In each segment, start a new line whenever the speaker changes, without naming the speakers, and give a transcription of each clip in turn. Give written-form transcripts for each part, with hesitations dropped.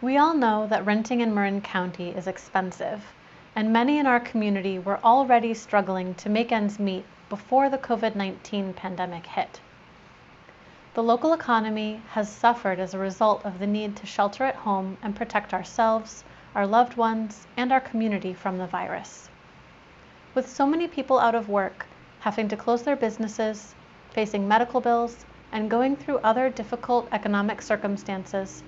We all know that renting in Marin County is expensive, and many in our community were already struggling to make ends meet before the COVID-19 pandemic hit. The local economy has suffered as a result of the need to shelter at home and protect ourselves, our loved ones, and our community from the virus. With so many people out of work, having to close their businesses, facing medical bills, and going through other difficult economic circumstances,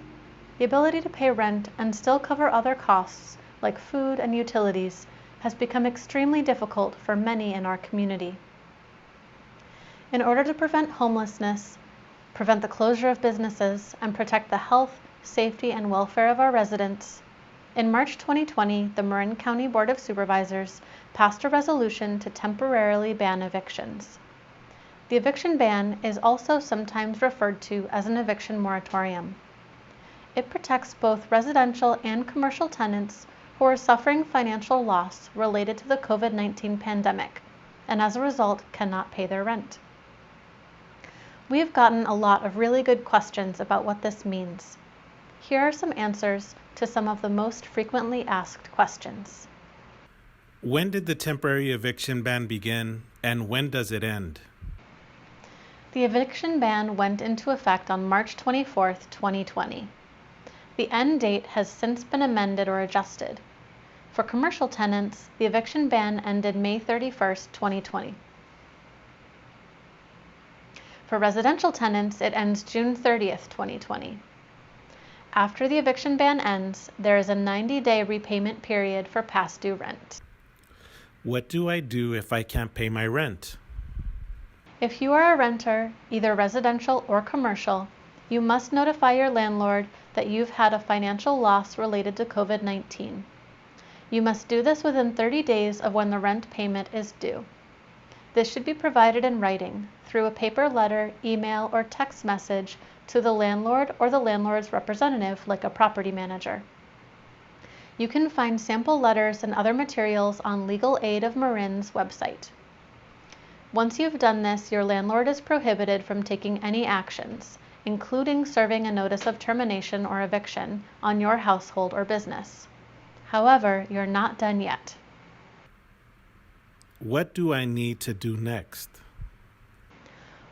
the ability to pay rent and still cover other costs like food and utilities has become extremely difficult for many in our community. In order to prevent homelessness, prevent the closure of businesses, and protect the health, safety, and welfare of our residents, in March 2020, the Marin County Board of Supervisors passed a resolution to temporarily ban evictions. The eviction ban is also sometimes referred to as an eviction moratorium. It protects both residential and commercial tenants who are suffering financial loss related to the COVID-19 pandemic, and as a result cannot pay their rent. We have gotten a lot of really good questions about what this means. Here are some answers to some of the most frequently asked questions.
When did the temporary eviction ban begin, and when does it end?
The eviction ban went into effect on March 24, 2020. The end date has since been amended or adjusted. For commercial tenants, the eviction ban ended May 31, 2020. For residential tenants, it ends June 30, 2020. After the eviction ban ends, there is a 90-day repayment period for past due rent.
What do I do if I can't pay my rent?
If you are a renter, either residential or commercial, you must notify your landlord that you've had a financial loss related to COVID-19. You must do this within 30 days of when the rent payment is due. This should be provided in writing through a paper letter, email, or text message to the landlord or the landlord's representative, like a property manager. You can find sample letters and other materials on Legal Aid of Marin's website. Once you've done this, your landlord is prohibited from taking any actions, including serving a notice of termination or eviction on your household or business. However, you're not done yet.
What do I need to do next?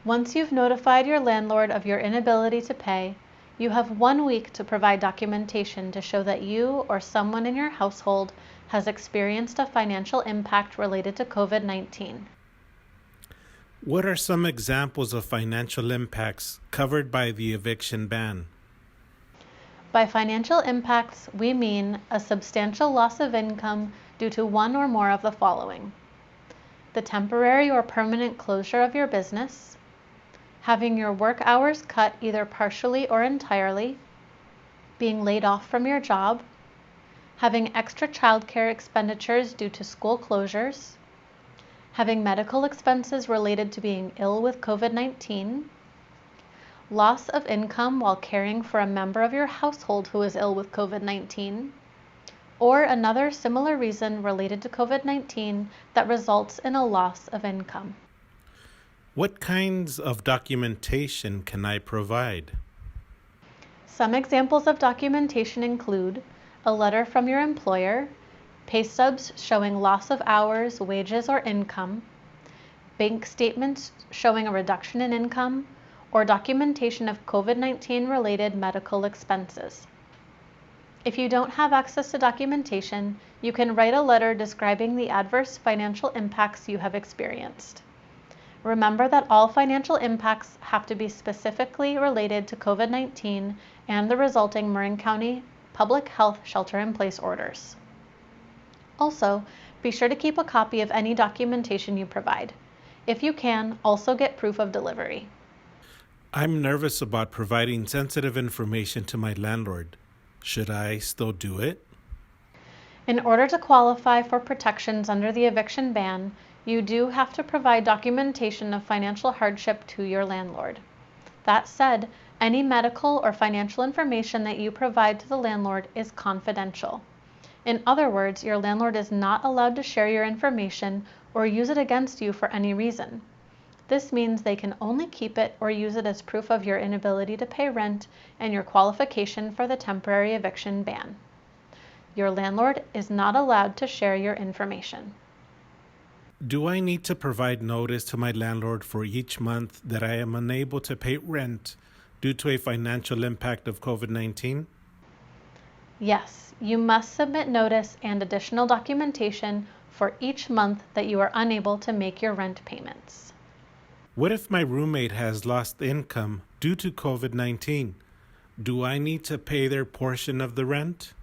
Once you've notified your landlord of your inability to pay, you have 1 week to provide documentation to show that you or someone in your household has experienced a financial impact related to COVID-19.
What are some examples of financial impacts covered by the eviction ban?
By financial impacts, we mean a substantial loss of income due to one or more of the following: the temporary or permanent closure of your business, having your work hours cut either partially or entirely, being laid off from your job, having extra childcare expenditures due to school closures, having medical expenses related to being ill with COVID-19, loss of income while caring for a member of your household who is ill with COVID-19, or another similar reason related to COVID-19 that results in a loss of income.
What kinds of documentation can I provide?
Some examples of documentation include a letter from your employer, pay stubs showing loss of hours, wages, or income, bank statements showing a reduction in income, or documentation of COVID-19 related medical expenses. If you don't have access to documentation, you can write a letter describing the adverse financial impacts you have experienced. Remember that all financial impacts have to be specifically related to COVID-19 and the resulting Marin County Public Health Shelter-in-Place orders. Also, be sure to keep a copy of any documentation you provide. If you can, also get proof of delivery.
I'm nervous about providing sensitive information to my landlord. Should I still do it?
In order to qualify for protections under the eviction ban, you do have to provide documentation of financial hardship to your landlord. That said, any medical or financial information that you provide to the landlord is confidential. In other words, your landlord is not allowed to share your information or use it against you for any reason. This means they can only keep it or use it as proof of your inability to pay rent and your qualification for the temporary eviction ban. Your landlord is not allowed to share your information.
Do I need to provide notice to my landlord for each month that I am unable to pay rent due to a financial impact of COVID-19?
Yes, you must submit notice and additional documentation for each month that you are unable to make your rent payments.
What if my roommate has lost income due to COVID-19? Do I need to pay their portion of the rent?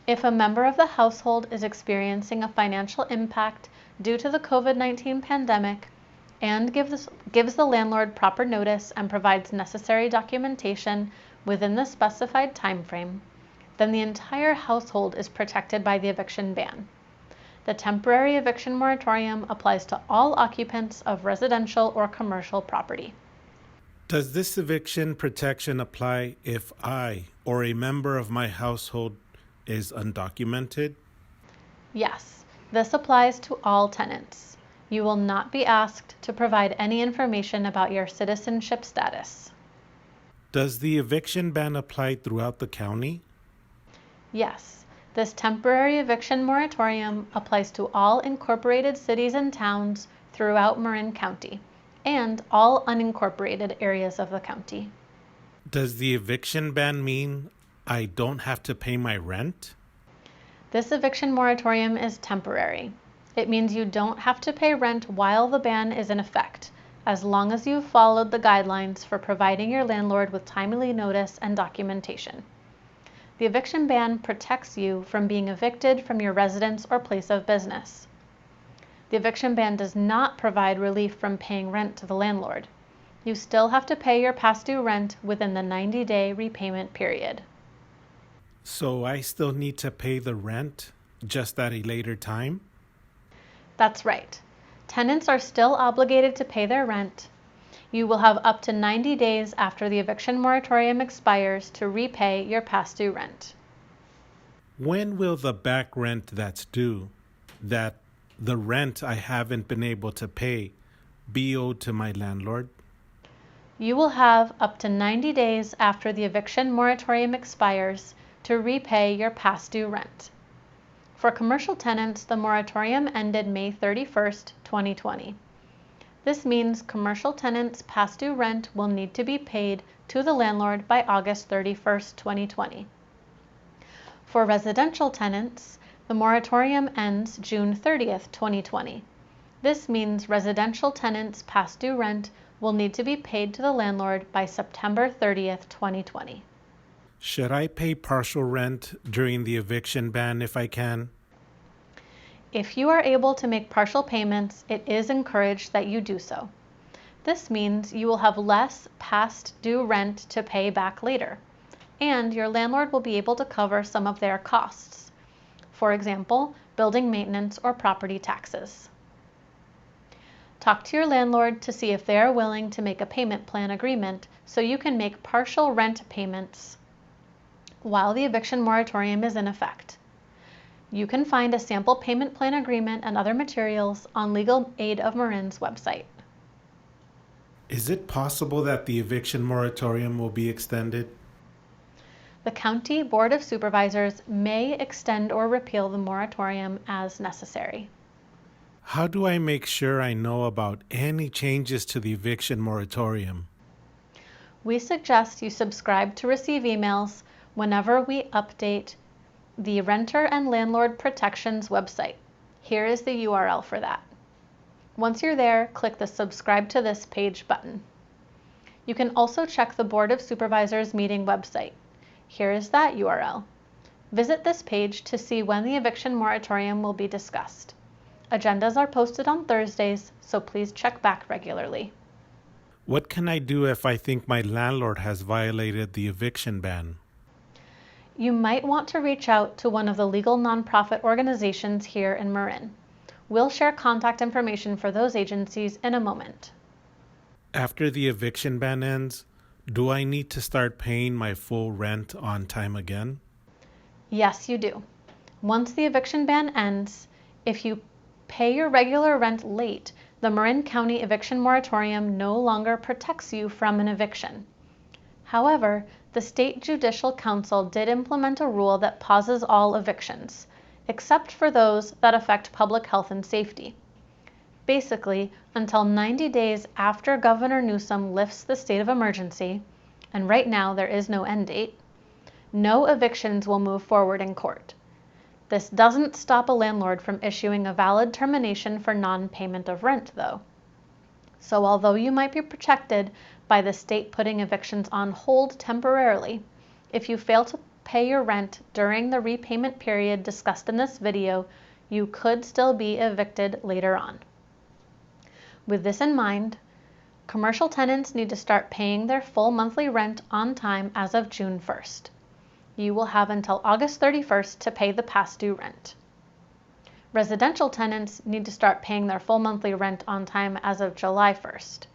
If a member of the household is experiencing a financial impact due to the COVID-19 pandemic and gives the landlord proper notice and provides necessary documentation within the specified time frame, then the entire household is protected by the eviction ban. The temporary eviction moratorium applies to all occupants of residential or commercial property.
Does this eviction protection apply if I or a member of my household is undocumented?
Yes, this applies to all tenants. You will not be asked to provide any information about your citizenship status.
Does the eviction ban apply throughout the county?
Yes, this temporary eviction moratorium applies to all incorporated cities and towns throughout Marin County and all unincorporated areas of the county.
Does the eviction ban mean I don't have to pay my rent?
This eviction moratorium is temporary. It means you don't have to pay rent while the ban is in effect, as long as you've followed the guidelines for providing your landlord with timely notice and documentation. The eviction ban protects you from being evicted from your residence or place of business. The eviction ban does not provide relief from paying rent to the landlord. You still have to pay your past due rent within the 90-day repayment period.
So I still need to pay the rent, just at a later time?
That's right. Tenants are still obligated to pay their rent. You will have up to 90 days after the eviction moratorium expires to repay your past due rent.
When will the back rent that's due, that the rent I haven't been able to pay, be owed to my landlord?
You will have up to 90 days after the eviction moratorium expires to repay your past due rent. For commercial tenants, the moratorium ended May 31st, 2020. This means commercial tenants' past due rent will need to be paid to the landlord by August 31st, 2020. For residential tenants, the moratorium ends June 30th, 2020. This means residential tenants' past due rent will need to be paid to the landlord by September 30th, 2020.
Should I pay partial rent during the eviction ban if I can?
If you are able to make partial payments, it is encouraged that you do so. This means you will have less past due rent to pay back later, and your landlord will be able to cover some of their costs. For example, building maintenance or property taxes. Talk to your landlord to see if they are willing to make a payment plan agreement so you can make partial rent payments while the eviction moratorium is in effect. You can find a sample payment plan agreement and other materials on Legal Aid of Marin's website.
Is it possible that the eviction moratorium will be extended?
The County Board of Supervisors may extend or repeal the moratorium as necessary.
How do I make sure I know about any changes to the eviction moratorium?
We suggest you subscribe to receive emails whenever we update the Renter and Landlord Protections website. Here is the URL for that. Once you're there, click the Subscribe to this page button. You can also check the Board of Supervisors meeting website. Here is that URL. Visit this page to see when the eviction moratorium will be discussed. Agendas are posted on Thursdays, so please check back regularly.
What can I do if I think my landlord has violated the eviction ban?
You might want to reach out to one of the legal nonprofit organizations here in Marin. We'll share contact information for those agencies in a moment.
After the eviction ban ends, do I need to start paying my full rent on time again?
Yes, you do. Once the eviction ban ends, if you pay your regular rent late, the Marin County eviction moratorium no longer protects you from an eviction. However, the State Judicial Council did implement a rule that pauses all evictions, except for those that affect public health and safety. Basically, until 90 days after Governor Newsom lifts the state of emergency, and right now there is no end date, no evictions will move forward in court. This doesn't stop a landlord from issuing a valid termination for non-payment of rent, though. So although you might be protected by the state putting evictions on hold temporarily, if you fail to pay your rent during the repayment period discussed in this video, you could still be evicted later on. With this in mind, commercial tenants need to start paying their full monthly rent on time as of June 1st. You will have until August 31st to pay the past due rent. Residential tenants need to start paying their full monthly rent on time as of July 1st.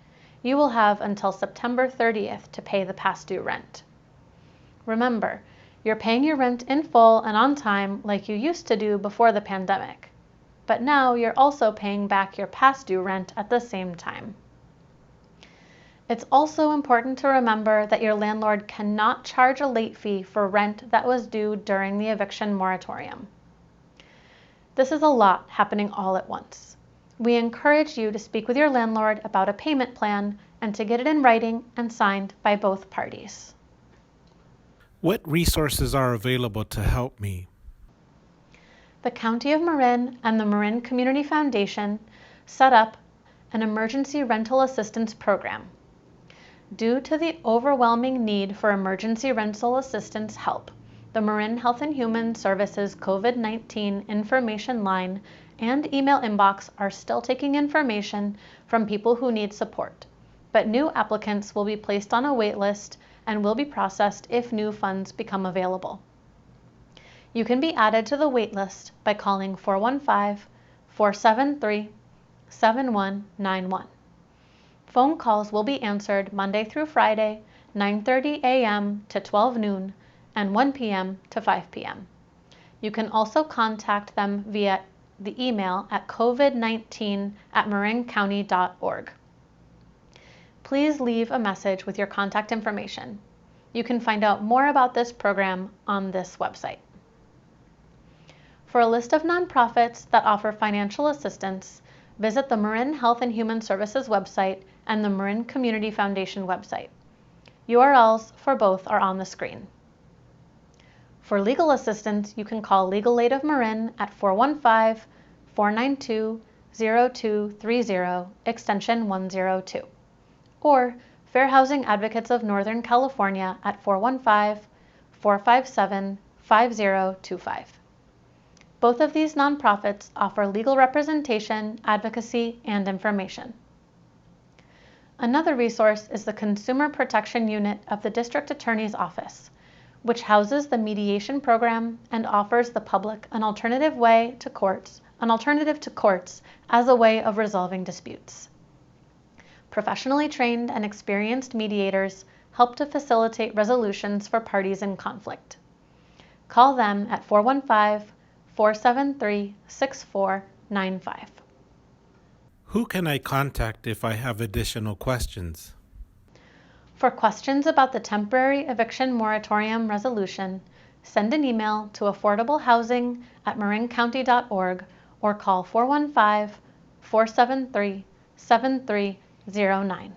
You will have until September 30th to pay the past due rent. Remember, you're paying your rent in full and on time like you used to do before the pandemic, but now you're also paying back your past due rent at the same time. It's also important to remember that your landlord cannot charge a late fee for rent that was due during the eviction moratorium. This is a lot happening all at once. We encourage you to speak with your landlord about a payment plan and to get it in writing and signed by both parties.
What resources are available to help me?
The County of Marin and the Marin Community Foundation set up an emergency rental assistance program. Due to the overwhelming need for emergency rental assistance help, the Marin Health and Human Services COVID-19 information line and email inbox are still taking information from people who need support, but new applicants will be placed on a wait list and will be processed if new funds become available. You can be added to the wait list by calling 415-473-7191. Phone calls will be answered Monday through Friday, 9:30 a.m. to 12 noon and 1 p.m. to 5 p.m. You can also contact them via the email at covid19@marincounty.org. Please leave a message with your contact information. You can find out more about this program on this website. For a list of nonprofits that offer financial assistance, visit the Marin Health and Human Services website and the Marin Community Foundation website. URLs for both are on the screen. For legal assistance, you can call Legal Aid of Marin at 415-492-0230, extension 102, or Fair Housing Advocates of Northern California at 415-457-5025. Both of these nonprofits offer legal representation, advocacy, and information. Another resource is the Consumer Protection Unit of the District Attorney's Office, which houses the mediation program and offers the public an alternative to courts as a way of resolving disputes. Professionally trained and experienced mediators help to facilitate resolutions for parties in conflict. Call them at 415-473-6495.
Who can I contact if I have additional questions?
For questions about the temporary eviction moratorium resolution, send an email to affordablehousing@marincounty.org or call 415-473-7309.